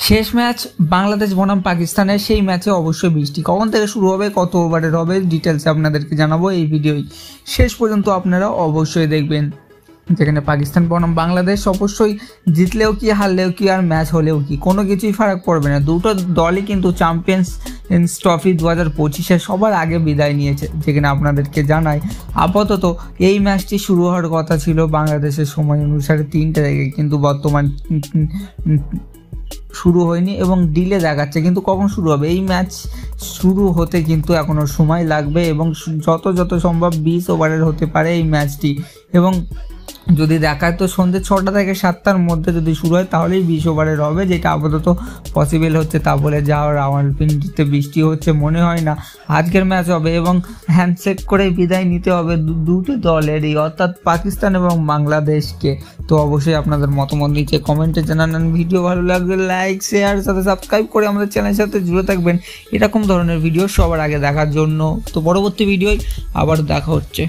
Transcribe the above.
শেষ ম্যাচ বাংলাদেশ বনাম পাকিস্তানের, সেই ম্যাচে অবশ্যই বৃষ্টি কখন থেকে শুরু হবে, কত ওভারের হবে, ডিটেলসে আপনাদেরকে জানাবো এই ভিডিওই। শেষ পর্যন্ত আপনারা অবশ্যই দেখবেন। যেখানে পাকিস্তান বনাম বাংলাদেশ অবশ্যই জিতলেও কি হারলেও কি আর ম্যাচ হলেও কি কোনো কিছুই ফারাক পড়বে না। দুটো দলই কিন্তু চ্যাম্পিয়ন্স ট্রফি 2025-এ সবার আগে বিদায় নিয়েছে। যেখানে আপনাদেরকে জানাই আপাতত এই ম্যাচটি শুরু হওয়ার কথা ছিল বাংলাদেশের সময় অনুসারে 3টা থেকে, কিন্তু বর্তমান শুরু হয়নি এবং ডিলে দেখাচ্ছে। কিন্তু কখন শুরু হবে এই ম্যাচ শুরু হতে কিন্তু এখনও সময় লাগবে এবং যত সম্ভব 20 ওভারের হতে পারে এই ম্যাচটি। এবং যদি দেখায় তো সন্ধ্যে 6টা থেকে 7টার মধ্যে যদি শুরু হয় তাহলেই 20 ওভারের হবে, যেটা আপাতত পসিবল হচ্ছে। তা বলে যাওয়ার রাওয়ালপিন্ডিতে বৃষ্টি হচ্ছে মনে হয় না। আজকের ম্যাচ হবে এবং হ্যান্ডশেক করে বিদায় নিতে হবে দুটো দলেরই, অর্থাৎ পাকিস্তান এবং বাংলাদেশকে। তো অবশ্যই আপনাদের মতামত নিচে কমেন্টে জানান। ভিডিও ভালো লাগলে লাইক, শেয়ার, সাথে সাবস্ক্রাইব করে আমাদের চ্যানেলের সাথে জুড়ে থাকবেন এরকম ধরনের ভিডিও সবার আগে দেখার জন্য। তো পরবর্তী ভিডিওয় আবার দেখা হচ্ছে।